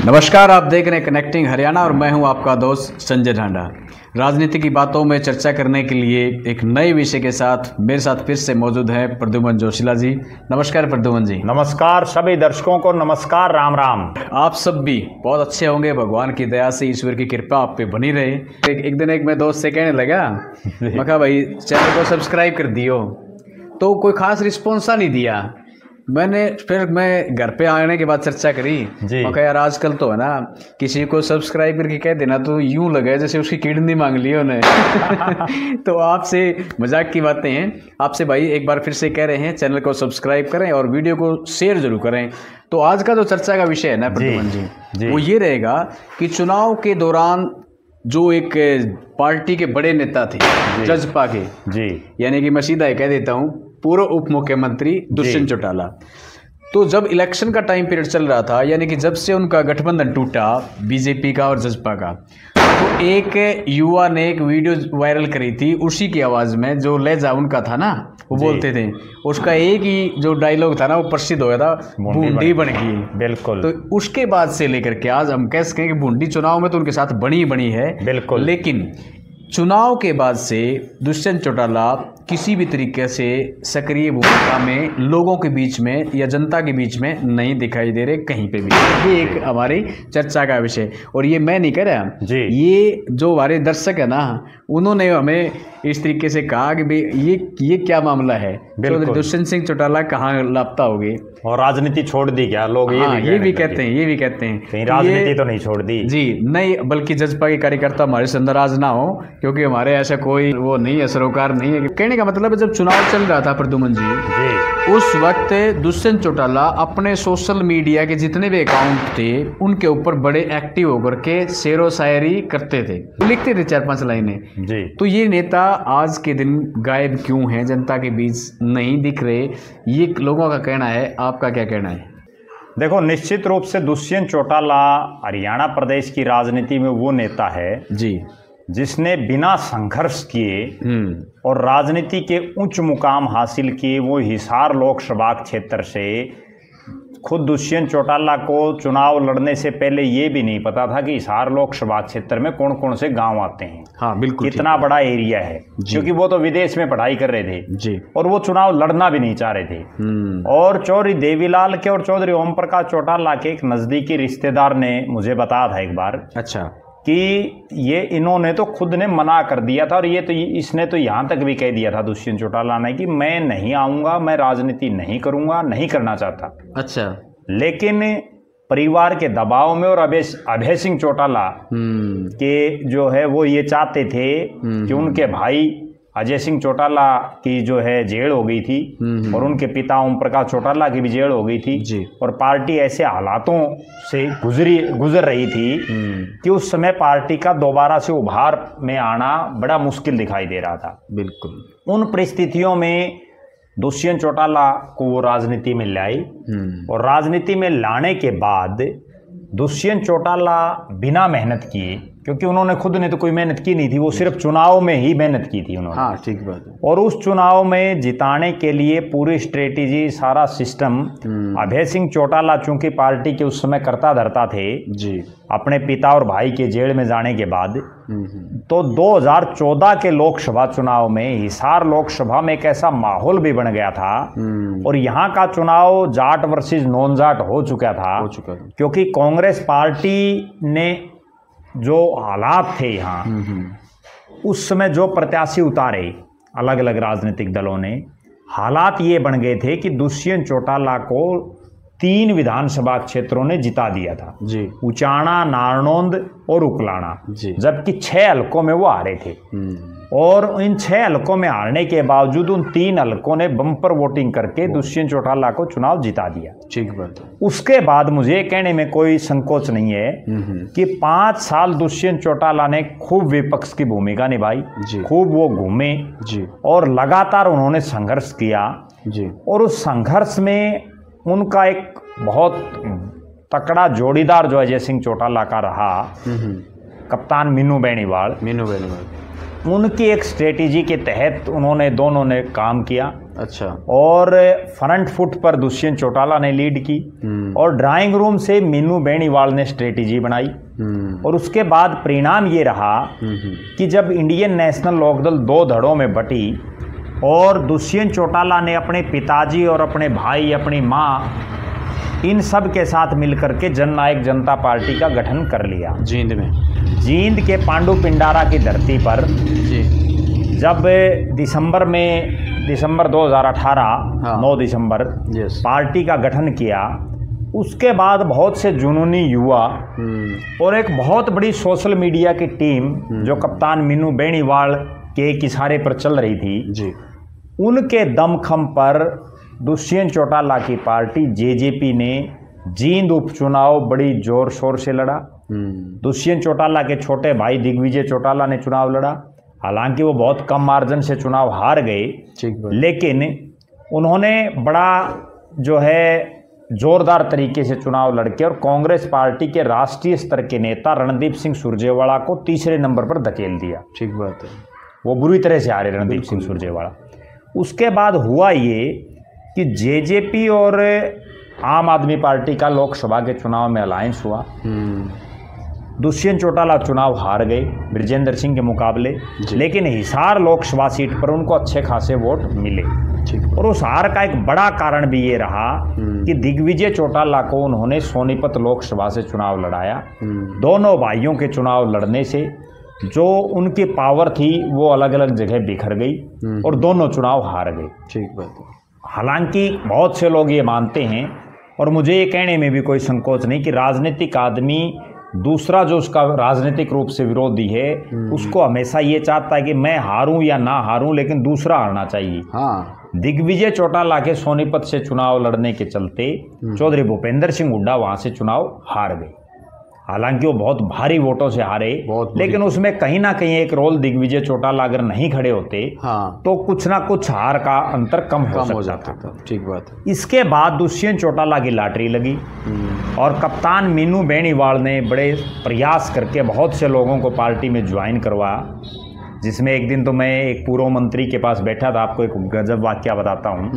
नमस्कार, आप देख रहे हैं कनेक्टिंग हरियाणा और मैं हूं आपका दोस्त संजय ढांडा। राजनीति की बातों में चर्चा करने के लिए एक नए विषय के साथ मेरे साथ फिर से मौजूद है प्रद्युमन जोशीला जी। नमस्कार प्रद्युमन जी। नमस्कार सभी दर्शकों को, नमस्कार, राम राम। आप सब भी बहुत अच्छे होंगे, भगवान की दया से, ईश्वर की कृपा आप पे बनी रहे। एक दिन एक मैं दोस्त से कहने लगा, मैं कहा भाई चैनल को सब्सक्राइब कर दियो, तो कोई खास रिस्पॉन्स नहीं दिया। फिर मैं घर पे आने के बाद चर्चा करी, मैं कहा यार आजकल तो है ना, किसी को सब्सक्राइब करके कह देना तो यूं लगे जैसे उसकी किडनी मांग ली उन्हें। तो आपसे मजाक की बातें हैं, आपसे भाई एक बार फिर से कह रहे हैं चैनल को सब्सक्राइब करें और वीडियो को शेयर जरूर करें। तो आज का जो चर्चा का विषय है ना प्रद्युमन जी, वो ये रहेगा कि चुनाव के दौरान जो एक पार्टी के बड़े नेता थे जजपा के, यानी कि मैं सीधा कह देता हूँ पूर्व उप मुख्यमंत्री दुष्यंत चौटाला, तो जब इलेक्शन का टाइम पीरियड चल रहा था, यानी कि जब से उनका गठबंधन टूटा बीजेपी का और जजपा का, तो एक युवा ने एक वीडियो वायरल करी थी, उसी की आवाज़ में जो लहजा उनका था ना, वो बोलते थे, उसका एक ही जो डायलॉग था ना वो प्रसिद्ध हो गया था, बूंदी बन गई। बिल्कुल। तो उसके बाद से लेकर के आज हम कह सकें कि बूंदी चुनाव में तो उनके साथ बनी है, बिल्कुल, लेकिन चुनाव के बाद से दुष्यंत चौटाला किसी भी तरीके से सक्रिय भूमिका में लोगों के बीच में या जनता के बीच में नहीं दिखाई दे रहे कहीं पे भी। ये एक हमारी चर्चा का विषय, और ये मैं नहीं कह रहा जी, ये जो हमारे दर्शक है ना, उन्होंने हमें इस तरीके से कहा कि भाई ये क्या मामला है, दुष्यंत सिंह चौटाला कहाँ लापता हो गए और राजनीति छोड़ दी क्या लोग? ये भी कहते हैं कहीं राजनीति तो नहीं छोड़ दी जी, नहीं, बल्कि जजपा के कार्यकर्ता हमारे से नाराज ना हो, क्योंकि हमारे ऐसा कोई वो नहीं है, सरोकार नहीं है। कहने का मतलब है जब चुनाव चल रहा था प्रद्युमन जी, उस वक्त दुष्यंत चौटाला अपने सोशल मीडिया के जितने भी अकाउंट थे उनके ऊपर बड़े एक्टिव होकर के शेरो शायरी करते थे, लिखते थे 4-5 लाइनें जी। तो ये नेता आज के दिन गायब क्यों हैं, जनता के बीच नहीं दिख रहे, ये लोगों का कहना है, आपका क्या कहना है? देखो, निश्चित रूप से दुष्यंत चौटाला हरियाणा प्रदेश की राजनीति में वो नेता है जी जिसने बिना संघर्ष किए और राजनीति के उच्च मुकाम हासिल किए। वो हिसार लोकसभा क्षेत्र से खुद दुष्यंत चौटाला को चुनाव लड़ने से पहले ये भी नहीं पता था कि हिसार लोकसभा क्षेत्र में कौन कौन से गांव आते हैं। हाँ, बिल्कुल, कितना बड़ा एरिया है, क्योंकि वो तो विदेश में पढ़ाई कर रहे थे जी, और वो चुनाव लड़ना भी नहीं चाह रहे थे। और चौधरी देवीलाल के और चौधरी ओम प्रकाश चौटाला के एक नजदीकी रिश्तेदार ने मुझे बताया था एक बार, अच्छा, कि ये इन्होंने तो खुद ने मना कर दिया था, और इसने तो यहाँ तक भी कह दिया था दुष्यंत चौटाला ने कि मैं नहीं आऊँगा, मैं राजनीति नहीं करूँगा, नहीं करना चाहता। अच्छा, लेकिन परिवार के दबाव में और अभय सिंह चौटाला के जो है वो ये चाहते थे कि उनके भाई अजय सिंह चौटाला की जो है जेल हो गई थी और उनके पिता ओम प्रकाश चौटाला की भी जेल हो गई थी जी। और पार्टी ऐसे हालातों से गुजर रही थी कि उस समय पार्टी का दोबारा से उभार में आना बड़ा मुश्किल दिखाई दे रहा था। बिल्कुल। उन परिस्थितियों में दुष्यंत चौटाला को वो राजनीति में लाई, और राजनीति में लाने के बाद दुष्यंत चौटाला बिना मेहनत किए, क्योंकि उन्होंने खुद ने तो कोई मेहनत की नहीं थी, वो सिर्फ चुनाव में ही मेहनत की थी उन्होंने। हाँ, ठीक बात है। और उस चुनाव में जिताने के लिए पूरी स्ट्रेटेजी, सारा सिस्टम अभय सिंह चौटाला चूंकि पार्टी के उस समय करता धरता थे जी, अपने पिता और भाई के जेल में जाने के बाद, तो 2014 के लोकसभा चुनाव में हिसार लोकसभा में एक ऐसा माहौल भी बन गया था, और यहाँ का चुनाव जाट वर्सेस नॉन जाट हो चुका था, क्योंकि कांग्रेस पार्टी ने जो हालात थे यहाँ, उस समय जो प्रत्याशी उतारे अलग अलग राजनीतिक दलों ने, हालात ये बन गए थे कि दुष्यंत चौटाला को 3 विधानसभा क्षेत्रों ने जिता दिया था जी, उचाना, नारनौंद और उकलाना, जबकि 6 हलकों में वो हारे थे। और इन 6 हलकों में हारने के बावजूद उन 3 हलकों ने बम्पर वोटिंग करके दुष्यंत चौटाला को चुनाव जिता दिया। ठीक बात है। उसके बाद मुझे कहने में कोई संकोच नहीं है कि 5 साल दुष्यंत चौटाला ने खूब विपक्ष की भूमिका निभाई, खूब वो घूमे जी, और लगातार उन्होंने संघर्ष किया जी, और उस संघर्ष में उनका एक बहुत तकड़ा जोड़ीदार जो अजय सिंह चौटाला का रहा, कप्तान मीनू बेनीवाल, उनकी एक स्ट्रेटेजी के तहत उन्होंने दोनों ने काम किया अच्छा। और फ्रंट फुट पर दुष्यंत चौटाला ने लीड की और ड्राइंग रूम से मीनू बेनीवाल ने स्ट्रेटेजी बनाई। और उसके बाद परिणाम ये रहा कि जब इंडियन नेशनल लोकदल दो धड़ों में बटी और दुष्यंत चौटाला ने अपने पिताजी और अपने भाई, अपनी माँ, इन सब के साथ मिलकर के जननायक जनता पार्टी का गठन कर लिया जींद में, जींद के पांडु पिंडारा की धरती पर जी। जब दिसंबर 2018 9 दिसंबर पार्टी का गठन किया, उसके बाद बहुत से जुनूनी युवा और एक बहुत बड़ी सोशल मीडिया की टीम जो कप्तान मीनू बेनीवाल के एक इशारे पर चल रही थी जी, उनके दमखम पर दुष्यंत चौटाला की पार्टी जेजेपी ने जींद उपचुनाव बड़ी जोर शोर से लड़ा। दुष्यंत चौटाला के छोटे भाई दिग्विजय चौटाला ने चुनाव लड़ा। हालांकि वो बहुत कम मार्जिन से चुनाव हार गए, लेकिन उन्होंने बड़ा जो है जोरदार तरीके से चुनाव लड़के और कांग्रेस पार्टी के राष्ट्रीय स्तर के नेता रणदीप सिंह सुरजेवाला को तीसरे नंबर पर धकेल दिया। ठीक बात है। वो बुरी तरह से हारे रणदीप सिंह सुरजेवाला। उसके बाद हुआ ये कि जेजेपी और आम आदमी पार्टी का लोकसभा के चुनाव में अलायंस हुआ। दुष्यंत चौटाला चुनाव हार गए बृजेंद्र सिंह के मुकाबले, लेकिन हिसार लोकसभा सीट पर उनको अच्छे खासे वोट मिले। और उस हार का एक बड़ा कारण भी ये रहा कि दिग्विजय चौटाला को उन्होंने सोनीपत लोकसभा से चुनाव लड़ाया। दोनों भाइयों के चुनाव लड़ने से जो उनकी पावर थी वो अलग अलग जगह बिखर गई और दोनों चुनाव हार गए। ठीक बात है। हालांकि बहुत से लोग ये मानते हैं और मुझे ये कहने में भी कोई संकोच नहीं कि राजनीतिक आदमी दूसरा जो उसका राजनीतिक रूप से विरोधी है उसको हमेशा ये चाहता है कि मैं हारूं या ना हारूं, लेकिन दूसरा हारना चाहिए। हाँ। दिग्विजय चौटाला के सोनीपत से चुनाव लड़ने के चलते चौधरी भूपेंद्र सिंह हुड्डा वहां से चुनाव हार गए। हालांकि वो बहुत भारी वोटों से हारे, लेकिन उसमें कहीं ना कहीं एक रोल दिग्विजय चौटाला अगर नहीं खड़े होते तो कुछ ना कुछ हार का अंतर कम हो जाता था। ठीक बात है। इसके बाद दुष्यंत चौटाला की लॉटरी लगी और कप्तान मीनू बेनीवाल ने बड़े प्रयास करके बहुत से लोगों को पार्टी में ज्वाइन करवाया, जिसमें एक दिन तो मैं एक पूर्व मंत्री के पास बैठा था। आपको एक गजब वाकया बताता हूँ।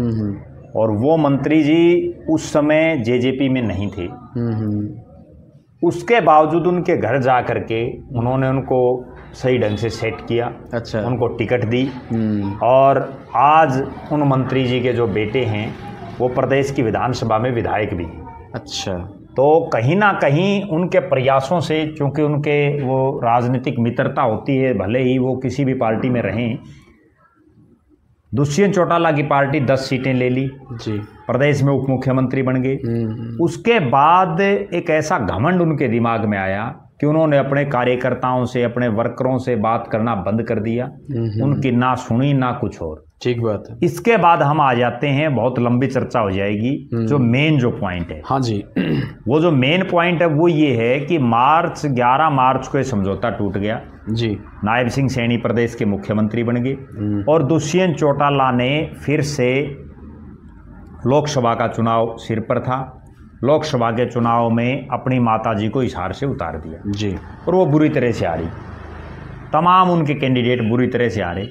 और वो मंत्री जी उस समय जेजेपी में नहीं थे। उसके बावजूद उनके घर जा करके उन्होंने उनको सही ढंग से सेट किया। अच्छा। उनको टिकट दी और आज उन मंत्री जी के जो बेटे हैं वो प्रदेश की विधानसभा में विधायक भी। अच्छा। तो कहीं ना कहीं उनके प्रयासों से, चूंकि उनके वो राजनीतिक मित्रता होती है, भले ही वो किसी भी पार्टी में रहें, दुष्यंत चौटाला की पार्टी 10 सीटें ले ली जी, प्रदेश में उप मुख्यमंत्री बन गए। उसके बाद एक ऐसा घमंड उनके दिमाग में आया कि उन्होंने अपने कार्यकर्ताओं से, अपने वर्करों से बात करना बंद कर दिया। उनकी ना सुनी ना कुछ और। ठीक बात है। इसके बाद हम आ जाते हैं, बहुत लंबी चर्चा हो जाएगी, जो मेन जो पॉइंट है। हाँ जी। वो जो मेन पॉइंट है वो ये है कि 11 मार्च को ये समझौता टूट गया जी। नायब सिंह सैनी प्रदेश के मुख्यमंत्री बन गए और दुष्यंत चौटाला ने फिर से लोकसभा का चुनाव सिर पर था। लोकसभा के चुनाव में अपनी माताजी को हिसार से उतार दिया जी, और वो बुरी तरह से हारी। तमाम उनके कैंडिडेट बुरी तरह से हारे।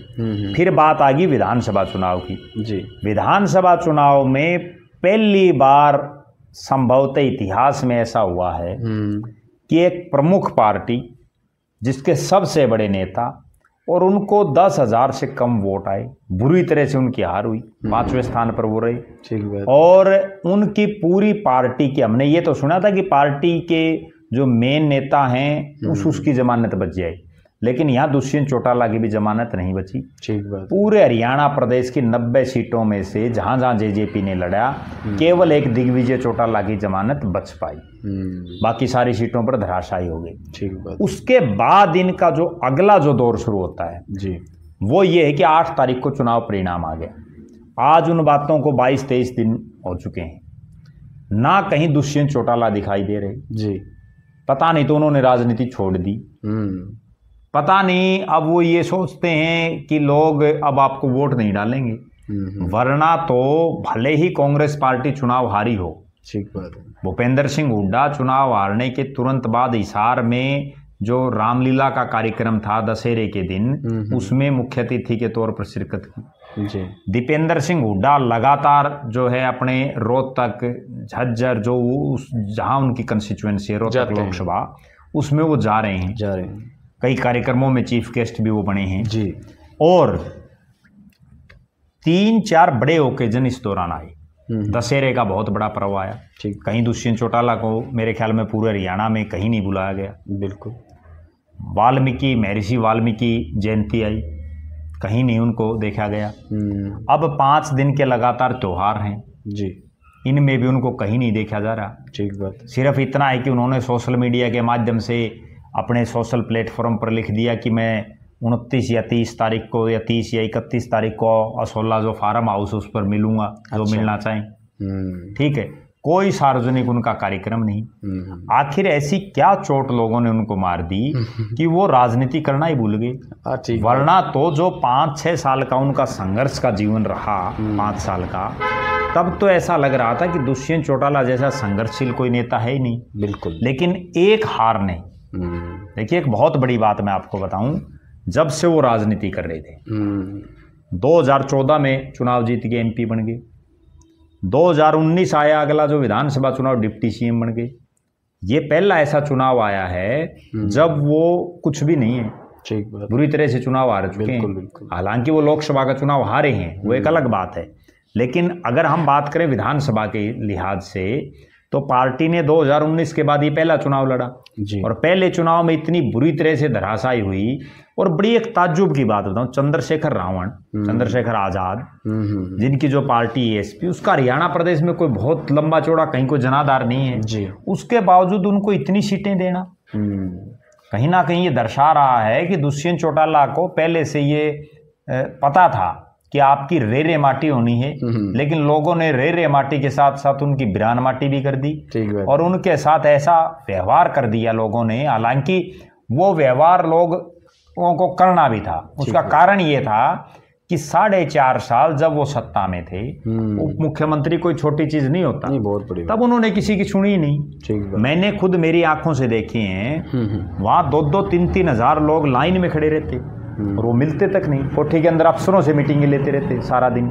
फिर बात आ गई विधानसभा चुनाव की जी। विधानसभा चुनाव में पहली बार संभवतः इतिहास में ऐसा हुआ है कि एक प्रमुख पार्टी जिसके सबसे बड़े नेता और उनको 10,000 से कम वोट आए, बुरी तरह से उनकी हार हुई। 5वें स्थान पर वो रहे। ठीक बात। और उनकी पूरी पार्टी के, हमने ये तो सुना था कि पार्टी के जो मेन नेता हैं उसकी जमानत बच जाए, लेकिन यहाँ दुष्यंत चौटाला की भी जमानत नहीं बची। ठीक बात। पूरे हरियाणा प्रदेश की 90 सीटों में से जहां जहां जेजेपी ने लड़ा, केवल एक दिग्विजय चौटाला की जमानत बच पाई, बाकी सारी सीटों पर धराशायी हो गई। ठीक बात। उसके बाद इनका जो अगला जो दौर शुरू होता है जी, वो ये है कि 8 तारीख को चुनाव परिणाम आ गया। आज उन बातों को 22-23 दिन हो चुके हैं, ना कहीं दुष्यंत चौटाला दिखाई दे रहे जी। पता नहीं तो उन्होंने राजनीति छोड़ दी, पता नहीं अब वो ये सोचते हैं कि लोग अब आपको वोट नहीं डालेंगे, वरना तो भले ही कांग्रेस पार्टी चुनाव हारी हो। ठीक बात है। भूपेंद्र सिंह हुड्डा चुनाव हारने के तुरंत बाद हिसार में जो रामलीला का कार्यक्रम था दशहरे के दिन, उसमें मुख्य अतिथि के तौर पर शिरकत की। जी। दीपेंद्र सिंह हुड्डा लगातार जो है अपने रोहतक, झज्जर, जो जहां उनकी कंस्टिट्यूएंसी है रोहतक लोकसभा, उसमें वो जा रहे हैं। कई कार्यक्रमों में चीफ गेस्ट भी वो बने हैं जी। और 3-4 बड़े ओकेजन इस दौरान आए। दशहरे का बहुत बड़ा पर्व आया, कहीं दुष्यंत चौटाला को मेरे ख्याल में पूरे हरियाणा में कहीं नहीं बुलाया गया। बिल्कुल। वाल्मीकि, महर्षि वाल्मीकि जयंती आई, कहीं नहीं उनको देखा गया। अब 5 दिन के लगातार त्योहार हैं जी, इनमें भी उनको कहीं नहीं देखा जा रहा। ठीक बात। सिर्फ इतना है कि उन्होंने सोशल मीडिया के माध्यम से अपने सोशल प्लेटफॉर्म पर लिख दिया कि मैं 29 या 30 तारीख को या 30 या 31 तारीख को असोला जो फार्म हाउस उस पर मिलूंगा, जो मिलना चाहें। ठीक है, कोई सार्वजनिक उनका कार्यक्रम नहीं। आखिर ऐसी क्या चोट लोगों ने उनको मार दी कि वो राजनीति करना ही भूल गए। वरना तो जो 5-6 साल का उनका संघर्ष का जीवन रहा, 5 साल का, तब तो ऐसा लग रहा था कि दुष्यंत चौटाला जैसा संघर्षशील कोई नेता है ही नहीं। बिल्कुल। लेकिन एक हार ने, देखिए एक बहुत बड़ी बात मैं आपको बताऊं, जब से वो राजनीति कर रहे थे, 2014 में चुनाव जीत के एमपी बन गए, 2019 आया अगला जो विधानसभा चुनाव, डिप्टी सीएम बन गए। ये पहला ऐसा चुनाव आया है जब वो कुछ भी नहीं है, बुरी तरह से चुनाव हार चुके हैं। हालांकि वो लोकसभा का चुनाव हारे हैं, वो एक अलग बात है, लेकिन अगर हम बात करें विधानसभा के लिहाज से तो पार्टी ने 2019 के बाद ये पहला चुनाव लड़ा जी। और पहले चुनाव में इतनी बुरी तरह से धराशायी हुई। और बड़ी एक ताज्जुब की बात बताऊं, चंद्रशेखर रावण, चंद्रशेखर आजाद, जिनकी जो पार्टी एएसपी, उसका हरियाणा प्रदेश में कोई बहुत लंबा चौड़ा कहीं कोई जनाधार नहीं है जी। उसके बावजूद उनको इतनी सीटें देना कहीं ना कहीं ये दर्शा रहा है कि दुष्यंत चौटाला को पहले से ये पता था कि आपकी रेरे माटी होनी है, लेकिन लोगों ने रेरे माटी के साथ साथ उनकी बिरान माटी भी कर दी और उनके साथ ऐसा व्यवहार कर दिया लोगों ने। हालांकि वो व्यवहार लोगों को करना भी था, उसका कारण ये था कि 4.5 साल जब वो सत्ता में थे, उप मुख्यमंत्री कोई छोटी चीज नहीं होता, नहीं, बहुत बड़ी, तब उन्होंने किसी की सुनी नहीं। मैंने खुद मेरी आंखों से देखे हैं, वहां 2-2, 3-3 हजार लोग लाइन में खड़े रहते और वो मिलते तक नहीं। कोठी के अंदर अफसरों से मीटिंगें लेते रहते सारा दिन।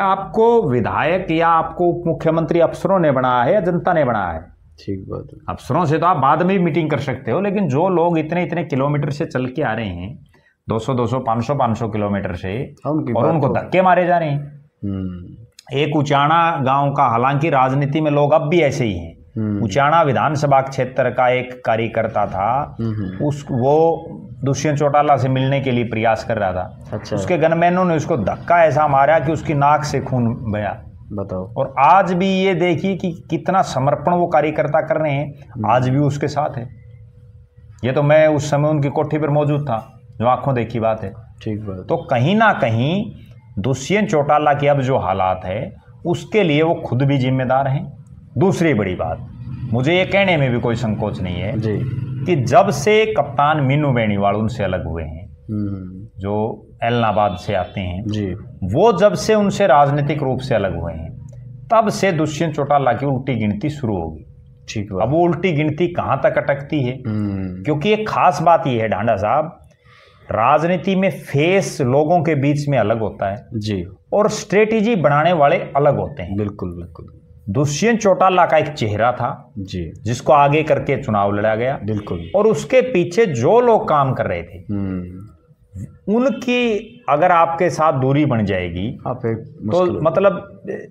आपको विधायक या आपको उप मुख्यमंत्री अफसरों ने बनाया है या जनता ने बनाया है? ठीक बात है। अफसरों से तो आप बाद में भी मीटिंग कर सकते हो, लेकिन जो लोग इतने इतने किलोमीटर से चल के आ रहे हैं, 200-200, 500-500 किलोमीटर से, और उनको धक्के मारे जा रहे हैं। एक उचाना गांव का, हालांकि राजनीति में लोग अब भी ऐसे ही हैं, उचाना विधानसभा क्षेत्र का एक कार्यकर्ता था, वो दुष्यंत चौटाला से मिलने के लिए प्रयास कर रहा था। अच्छा। उसके गनमैनों ने उसको धक्का ऐसा मारा कि उसकी नाक से खून बहा। बताओ। और आज भी ये देखिए कि कितना समर्पण वो कार्यकर्ता कर रहे हैं, आज भी उसके साथ है। ये तो मैं उस समय उनकी कोठी पर मौजूद था, जो आंखों देखी बात है। ठीक बात। तो कहीं ना कहीं दुष्यंत चौटाला की अब जो हालात है, उसके लिए वो खुद भी जिम्मेदार हैं। दूसरी बड़ी बात, मुझे ये कहने में भी कोई संकोच नहीं है जी, कि जब से कप्तान मीनू बेनीवाल उनसे अलग हुए हैं, जो एलनाबाद से आते हैं जी, वो जब से उनसे राजनीतिक रूप से अलग हुए हैं, तब से दुष्यंत चौटाला की उल्टी गिनती शुरू होगी। ठीक है। अब वो उल्टी गिनती कहाँ तक अटकती है, क्योंकि एक खास बात ये है ढांडा साहब, राजनीति में फेस लोगों के बीच में अलग होता है जी, और स्ट्रेटेजी बनाने वाले अलग होते हैं। बिल्कुल बिल्कुल। दुष्यंत चौटाला का एक चेहरा था जी, जिसको आगे करके चुनाव लड़ा गया। बिल्कुल। और उसके पीछे जो लोग काम कर रहे थे, उनकी अगर आपके साथ दूरी बन जाएगी तो मतलब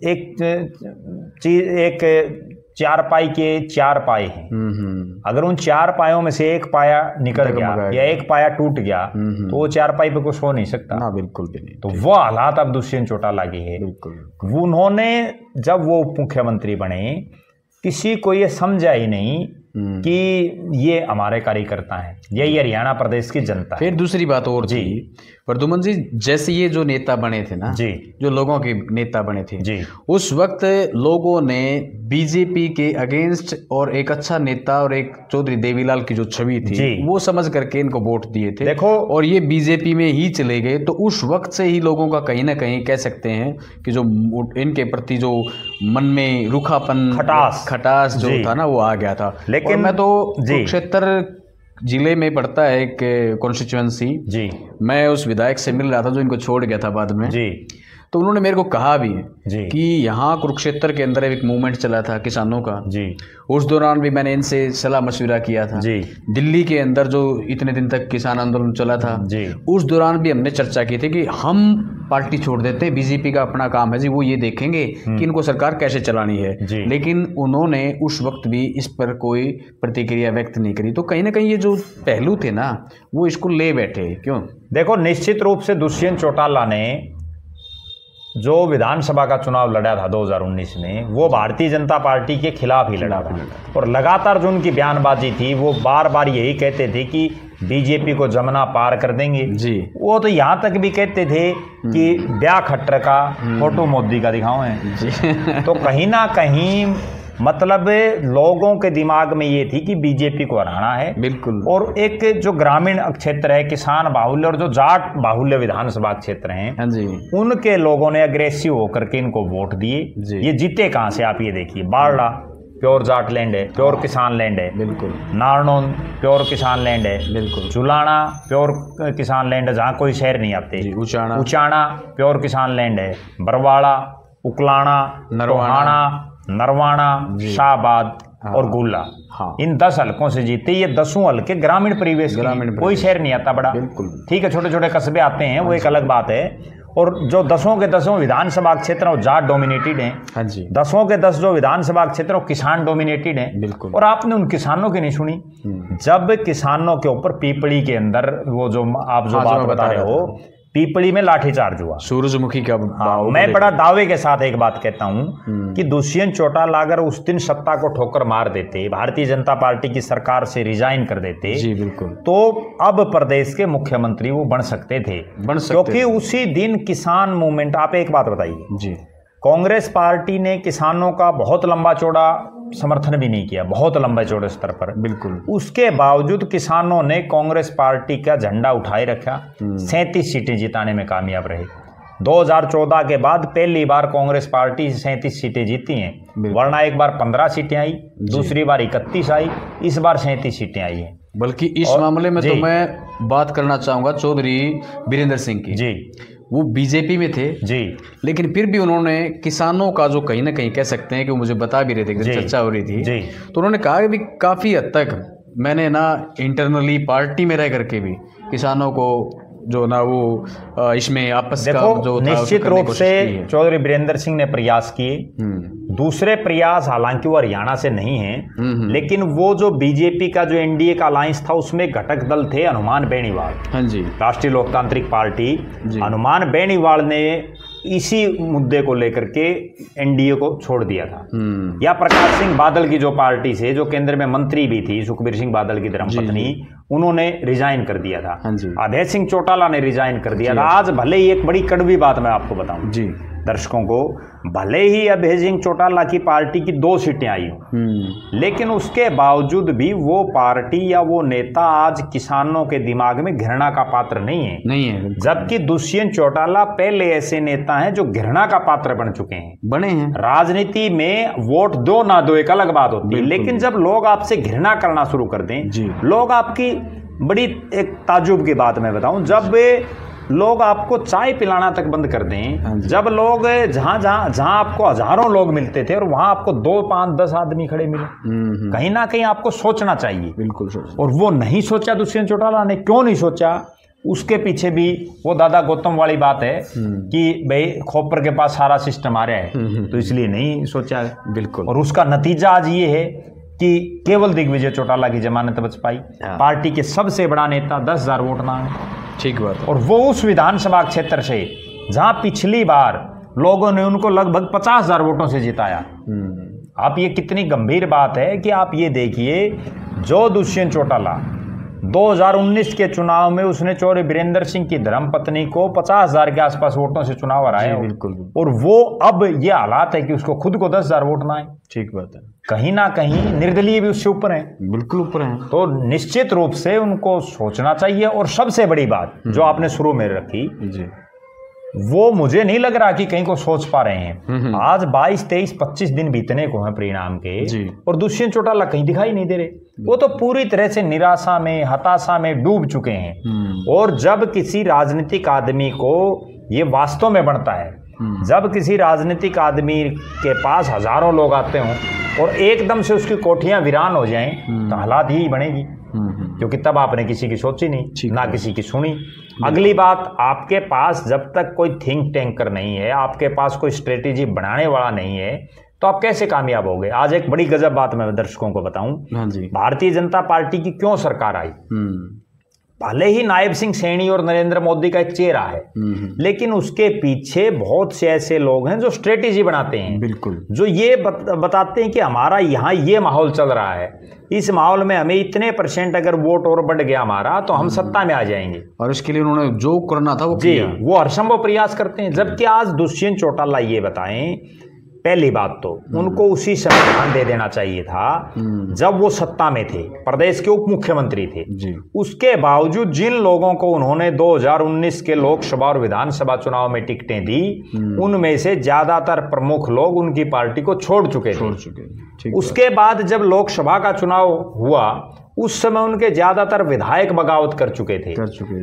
एक चीज, एक चारपाई के 4 पाए हैं, अगर उन 4 पायों में से एक पाया निकल गया या एक पाया टूट गया तो वो 4 पाई पे कुछ हो नहीं सकता ना। बिल्कुल भी नहीं। तो वो हालात अब दुष्यंत चौटाला की है। बिल्कुल। उन्होंने जब वो उप मुख्यमंत्री बने, किसी को ये समझा ही नहीं कि ये हमारे कार्यकर्ता हैं, यही हरियाणा प्रदेश की जनता। फिर दूसरी बात और जी, प्रद्युमन जी, जैसे ये जो नेता बने थे ना जी, जो लोगों के नेता बने थे जी, उस वक्त लोगों ने बीजेपी के अगेंस्ट और एक अच्छा नेता और एक चौधरी देवीलाल की जो छवि थी, वो समझ करके इनको वोट दिए थे। देखो, और ये बीजेपी में ही चले गए। तो उस वक्त से ही लोगों का कहीं ना कहीं कह सकते हैं कि जो इनके प्रति जो मन में रूखापन, खटास जो था ना, वो आ गया था। लेकिन मैं तो कुरुक्षेत्र जिले में पड़ता है एक कॉन्स्टिट्यूएंसी जी। मैं उस विधायक से मिल रहा था जो इनको छोड़ गया था बाद में जी। तो उन्होंने मेरे को कहा भी जी कि यहाँ कुरुक्षेत्र के अंदर एक मूवमेंट चला था किसानों का जी। उस दौरान भी मैंने इनसे सलाह मशविरा किया था जी। दिल्ली के अंदर जो इतने दिन तक किसान आंदोलन चला था जी। उस दौरान भी हमने चर्चा की थी कि हम पार्टी छोड़ देते हैं, बीजेपी का अपना काम है जी, वो ये देखेंगे कि इनको सरकार कैसे चलानी है। लेकिन उन्होंने उस वक्त भी इस पर कोई प्रतिक्रिया व्यक्त नहीं करी। तो कहीं ना कहीं ये जो पहलू थे ना वो इसको ले बैठे। क्यों? देखो, निश्चित रूप से दुष्यंत चौटाला ने जो विधानसभा का चुनाव लड़ा था 2019 में, वो भारतीय जनता पार्टी के खिलाफ ही लड़ा था। और लगातार जो उनकी बयानबाजी थी वो बार बार यही कहते थे कि बीजेपी को जमुना पार कर देंगे जी। वो तो यहाँ तक भी कहते थे कि ब्याह खट्टर का फोटो मोदी का दिखाओ है। तो कहीं ना कहीं मतलब लोगों के दिमाग में ये थी कि बीजेपी को हराना है। बिल्कुल। और एक जो ग्रामीण क्षेत्र है, किसान बाहुल्य और जो जाट बाहुल्य विधानसभा क्षेत्र हैं, हाँ जी, उनके लोगों ने अग्रेसिव होकर के इनको वोट दिए। ये जीते कहाँ से आप ये देखिए। बारड़ा प्योर जाट लैंड है, प्योर किसान लैंड है। बिल्कुल। नारनौल प्योर किसान लैंड है। बिल्कुल। चुलाना प्योर किसान लैंड है, जहाँ कोई शहर नहीं आते। उचाना प्योर किसान लैंड है। बरवाड़ा, उकलाना, नरवाना, शाहबाद और गुल्ला, इन 10 हलकों से जीते। ये 10 हलके ग्रामीण परिवेश, कोई शहर नहीं आता बड़ा। बिल्कुल। ठीक है, छोटे छोटे कस्बे आते हैं, वो एक अलग बात है। और जो 10 के 10 विधानसभा क्षेत्र वो जाट डोमिनेटेड हैं। हाँ जी। 10 के 10 जो विधानसभा क्षेत्र वो किसान डोमिनेटेड हैं। बिल्कुल। और आपने उन किसानों की नहीं सुनी। जब किसानों के ऊपर पीपली के अंदर वो जो आप जो बात बता रहे हो, पीपली में लाठीचार्ज हुआ, सूरजमुखी का मैं बड़ा दावे के साथ एक बात कहता हूं कि दुष्यंत चौटाला अगर उस दिन सत्ता को ठोकर मार देते, भारतीय जनता पार्टी की सरकार से रिजाइन कर देते जी, बिल्कुल, तो अब प्रदेश के मुख्यमंत्री वो बन सकते थे। क्योंकि उसी दिन किसान मूवमेंट, आप एक बात बताइए जी, कांग्रेस पार्टी ने किसानों का बहुत लंबा चौड़ा समर्थन भी नहीं किया, बहुत लंबे चौड़े स्तर पर। बिल्कुल। उसके बावजूद किसानों ने कांग्रेस पार्टी का झंडा उठाए रखा, 37 सीटें जिताने में कामयाब रहे। 2014 के बाद पहली बार कांग्रेस पार्टी 37 सीटें जीती हैं, वरना एक बार 15 सीटें आई, दूसरी बार 31 आई, इस बार 37 सीटें आई हैं। बल्कि इस मामले में तो मैं बात करना चाहूंगा चौधरी बीरेंद्र सिंह की जी। वो बीजेपी में थे जी, लेकिन फिर भी उन्होंने किसानों का जो कहीं ना कहीं कह सकते हैं कि वो मुझे बता भी रहे थे कि चर्चा हो रही थी जी, तो उन्होंने कहा कि काफ़ी हद तक मैंने ना इंटरनली पार्टी में रह करके भी किसानों को जो ना वो इसमें आपस का जो निश्चित रूप से चौधरी बीरेंद्र सिंह ने प्रयास किए। दूसरे प्रयास हालांकि वो हरियाणा से नहीं है, लेकिन वो जो बीजेपी का जो एनडीए का अलायंस था उसमें घटक दल थे हनुमान बेनीवाल। हाँ जी, राष्ट्रीय लोकतांत्रिक पार्टी, हनुमान बेनीवाल ने इसी मुद्दे को लेकर के एनडीए को छोड़ दिया था। या प्रकाश सिंह बादल की जो पार्टी से, जो केंद्र में मंत्री भी थी, सुखबीर सिंह बादल की धर्मपत्नी, उन्होंने रिजाइन कर दिया था। अभय सिंह चौटाला ने रिजाइन कर दिया था। आज भले ही एक बड़ी कड़वी बात मैं आपको बताऊं जी दर्शकों को, भले ही अभय सिंह चौटाला की पार्टी की 2 सीटें आई हो, लेकिन उसके बावजूद भी वो पार्टी या वो नेता आज किसानों के दिमाग में घृणा का पात्र नहीं है। जबकि दुष्यंत चौटाला पहले ऐसे नेता हैं जो घृणा का पात्र बन चुके हैं, बने हैं। राजनीति में वोट दो ना दो एक अलग बात होती है, लेकिन जब लोग आपसे घृणा करना शुरू कर दें, लोग आपकी बड़ी एक ताजुब की बात मैं बताऊं, जब लोग आपको चाय पिलाना तक बंद कर दें, जब लोग जहां आपको हजारों लोग मिलते थे और वहां आपको 2, 5, 10 आदमी खड़े मिले, कहीं ना कहीं आपको सोचना चाहिए। बिल्कुल सोचना। और वो नहीं सोचा दुष्यंत चौटाला ने। क्यों नहीं सोचा? उसके पीछे भी वो दादा गौतम वाली बात है कि भाई खोपर के पास सारा सिस्टम आ रहा है, तो इसलिए नहीं सोचा। बिल्कुल। और उसका नतीजा आज ये है कि केवल दिग्विजय चौटाला की जमानत बच पाई। पार्टी के सबसे बड़ा नेता 10,000 वोट मांगे। ठीक बात। और वो उस विधानसभा क्षेत्र से जहां पिछली बार लोगों ने उनको लगभग 50,000 वोटों से जिताया। आप ये कितनी गंभीर बात है कि आप ये देखिए, जो दुष्यंत चौटाला 2019 के चुनाव में उसने चौधरी बीरेंद्र सिंह की धर्मपत्नी को 50,000 के आसपास वोटों से चुनाव हराया। बिल्कुल। और वो अब ये हालात है कि उसको खुद को 10,000 वोट ना आए। ठीक बात है। कहीं ना कहीं निर्दलीय भी उससे ऊपर है। बिल्कुल ऊपर है। तो निश्चित रूप से उनको सोचना चाहिए। और सबसे बड़ी बात जो आपने शुरू में रखी जी, वो मुझे नहीं लग रहा कि कहीं को सोच पा रहे हैं। आज 22, 23, 25 दिन बीतने को हैं परिणाम के, और दुष्यंत चौटाला कहीं दिखाई नहीं दे रहे। वो तो पूरी तरह से निराशा में, हताशा में डूब चुके हैं। और जब किसी राजनीतिक आदमी को ये वास्तव में बनता है, जब किसी राजनीतिक आदमी के पास हजारों लोग आते हों और एकदम से उसकी कोठियां वीरान हो जाएं, तो हालात ही बनेगी। क्योंकि तब आपने किसी की सोची नहीं, ना किसी की सुनी। अगली बात, आपके पास जब तक कोई थिंक टैंकर नहीं है, आपके पास कोई स्ट्रेटेजी बनाने वाला नहीं है, तो आप कैसे कामयाब होगे। आज एक बड़ी गजब बात मैं दर्शकों को बताऊं, भारतीय जनता पार्टी की क्यों सरकार आई। भले ही नायब सिंह सैनी और नरेंद्र मोदी का एक चेहरा है, लेकिन उसके पीछे बहुत से ऐसे लोग हैं जो स्ट्रेटेजी बनाते हैं, बिल्कुल, जो ये बताते हैं कि हमारा यहाँ ये माहौल चल रहा है, इस माहौल में हमें इतने % अगर वोट और बढ़ गया हमारा तो हम सत्ता में आ जाएंगे। और इसके लिए उन्होंने जो करना था वो किया। वो हरसंभव प्रयास करते हैं। जबकि आज दुष्यंत चौटाला ये बताएं, पहली बात तो उनको उसी समय ध्यान दे देना चाहिए था जब वो सत्ता में थे, प्रदेश के उप मुख्यमंत्री थे जी। उसके बावजूद जिन लोगों को उन्होंने 2019 के लोकसभा और विधानसभा चुनाव में टिकटें दी, उनमें से ज्यादातर प्रमुख लोग उनकी पार्टी को छोड़ चुके थे। उसके बाद जब लोकसभा का चुनाव हुआ, उस समय उनके ज्यादातर विधायक बगावत कर चुके थे।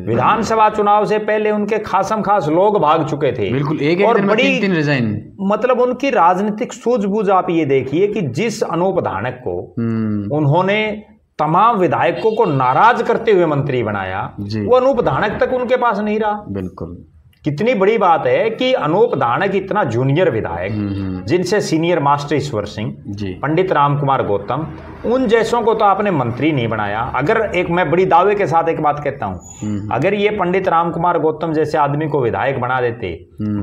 विधानसभा चुनाव से पहले उनके खासम खास लोग भाग चुके थे। बिल्कुल, एक और दिन में बड़ी 3 रिजाइन। मतलब उनकी राजनीतिक सूझबूझ आप ये देखिए कि जिस अनूप धानक को उन्होंने तमाम विधायकों को नाराज करते हुए मंत्री बनाया, वो अनूप धानक तक उनके पास नहीं रहा। बिल्कुल, कितनी बड़ी बात है कि अनूप धानक इतना जूनियर विधायक, जिनसे सीनियर मास्टर ईश्वर सिंह, पंडित रामकुमार गौतम, उन जैसों को तो आपने मंत्री नहीं बनाया। अगर एक मैं बड़ी दावे के साथ एक बात कहता हूं, अगर ये पंडित रामकुमार गौतम जैसे आदमी को विधायक बना देते,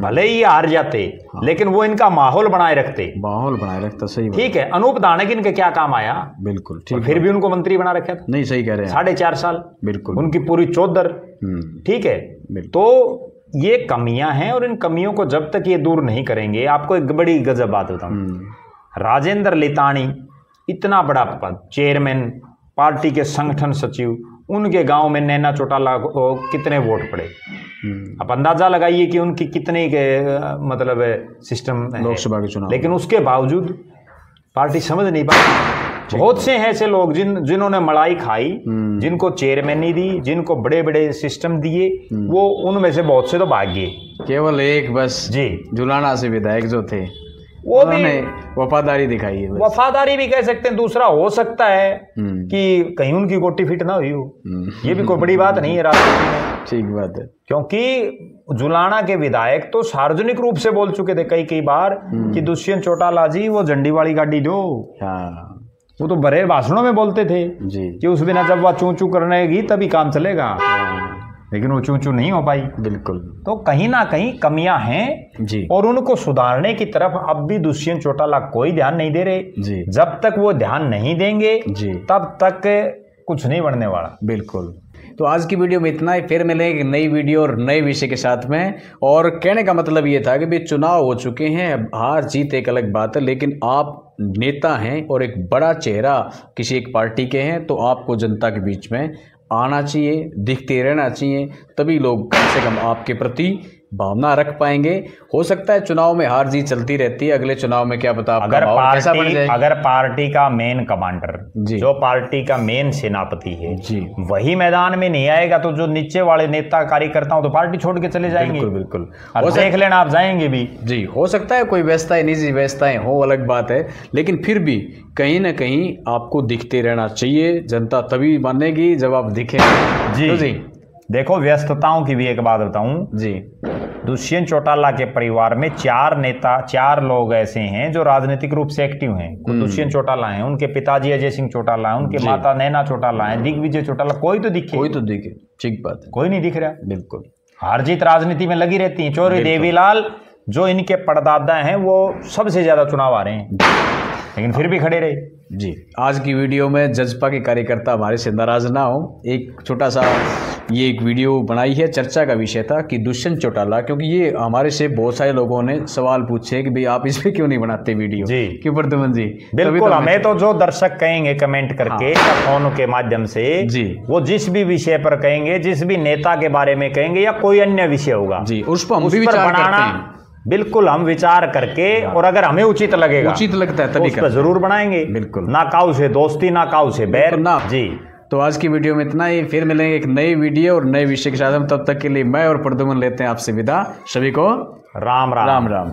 भले ही हार जाते, लेकिन वो इनका माहौल बनाए रखते, सही ठीक है। अनूप धानक इनके क्या काम आया? बिल्कुल, फिर भी उनको मंत्री बना रखा था। नहीं, सही कह रहे हैं, 4.5 साल, बिल्कुल, उनकी पूरी चौधर, ठीक है। तो ये कमियां हैं, और इन कमियों को जब तक ये दूर नहीं करेंगे, आपको एक बड़ी गजब बात बताऊं, राजेंद्र लितानी इतना बड़ा पद, चेयरमैन, पार्टी के संगठन सचिव, उनके गांव में नैना चौटाला को कितने वोट पड़े, आप अंदाजा लगाइए कि उनकी कितने मतलब सिस्टम लोकसभा के चुनाव, लेकिन उसके बावजूद पार्टी समझ नहीं पाई। बहुत से ऐसे लोग जिन्होंने मलाई खाई, जिनको चेयरमैनी दी, जिनको बड़े बड़े सिस्टम दिए, वो उनमें से बहुत से तो भाग गए। केवल एक बस जी जुलाना से विधायक जो थे, वो भी वफादारी दिखाई है। वफादारी भी कह सकते हैं। दूसरा हो सकता है कि कहीं उनकी गोटी फिट ना हुई हो, ये भी कोई बड़ी बात नहीं है राजनीति में। ठीक बात है, क्योंकि जुलाना के विधायक तो सार्वजनिक रूप से बोल चुके थे कई बार कि दुष्यंत चौटाला जी वो झंडी वाली गाड़ी दो। वो तो बड़े भाषणों में बोलते थे जी कि उस बिना जब वह चू चू करनेगी तभी काम चलेगा, लेकिन वो चू चू नहीं हो पाई। बिल्कुल, तो कहीं ना कहीं कमियां हैं जी, और उनको सुधारने की तरफ अब भी दुष्यंत चौटाला कोई ध्यान नहीं दे रहे जी। जब तक वो ध्यान नहीं देंगे जी, तब तक कुछ नहीं बनने वाला। बिल्कुल। तो आज की वीडियो में इतना ही, फिर मिलेंगे नई वीडियो और नए विषय के साथ में। और कहने का मतलब ये था कि भाई चुनाव हो चुके हैं, हार जीत एक अलग बात है, लेकिन आप नेता हैं और एक बड़ा चेहरा किसी एक पार्टी के हैं, तो आपको जनता के बीच में आना चाहिए, दिखते रहना चाहिए, तभी लोग कम से कम आपके प्रति भावना रख पाएंगे। हो सकता है चुनाव में हार जीत चलती रहती है, अगले चुनाव में क्या पता अगर पार्टी का मेन कमांडर, जो पार्टी का मेन सेनापति है जी, वही मैदान में नहीं आएगा, तो जो नीचे वाले नेता कार्यकर्ता तो पार्टी छोड़ के चले जाएंगे। बिल्कुल, देख लेना, आप जाएंगे भी जी। हो सकता है कोई व्यवस्थाएं, निजी व्यवस्थाएं हो, अलग बात है, लेकिन फिर भी कहीं ना कहीं आपको दिखते रहना चाहिए। जनता तभी मानेगी जब आप दिखेंगे जी। तो जी देखो, व्यस्तताओं की भी एक बात बताऊं जी, दुष्यंत चौटाला के परिवार में 4 लोग ऐसे हैं जो राजनीतिक रूप से एक्टिव हैं। दुष्यंत चौटाला हैं, उनके पिताजी अजय सिंह चौटाला हैं, उनके माता नैना चौटाला हैं, दिग्विजय चौटाला, कोई तो दिखे, ठीक बात है, कोई नहीं दिख रहा। बिल्कुल, हार जीत राजनीति में लगी रहती है। चौधरी देवीलाल जो इनके परदादा हैं, वो सबसे ज्यादा चुनाव आ रहे हैं, लेकिन फिर भी खड़े रहे जी। आज की वीडियो में जजपा के कार्यकर्ता हमारे से नाराज ना हो, एक छोटा सा ये एक वीडियो बनाई है। चर्चा का विषय था कि दुष्यंत चौटाला, क्योंकि ये हमारे से बहुत सारे लोगों ने सवाल पूछे कि भाई आप इस पे क्यों नहीं बनाते वीडियो जी, क्यों प्रद्युमन जी। बिल्कुल, हमें तो जो दर्शक कहेंगे कमेंट करके या फोन के माध्यम से जी, वो जिस भी विषय पर कहेंगे, जिस भी नेता के बारे में कहेंगे या कोई अन्य विषय होगा जी, उस पर हम भी विचार करते हैं। बिल्कुल, हम विचार करके और अगर हमें उचित लगेगा, उचित लगता है तभी तो जरूर बनाएंगे। बिल्कुल, ना काऊ से दोस्ती, ना काऊ से बैर ना जी। तो आज की वीडियो में इतना ही, फिर मिलेंगे एक नई वीडियो और नए विषय के साथ। हम तब तक के लिए मैं और प्रद्युमन लेते हैं आपसे विदा। सभी को राम राम। राम राम।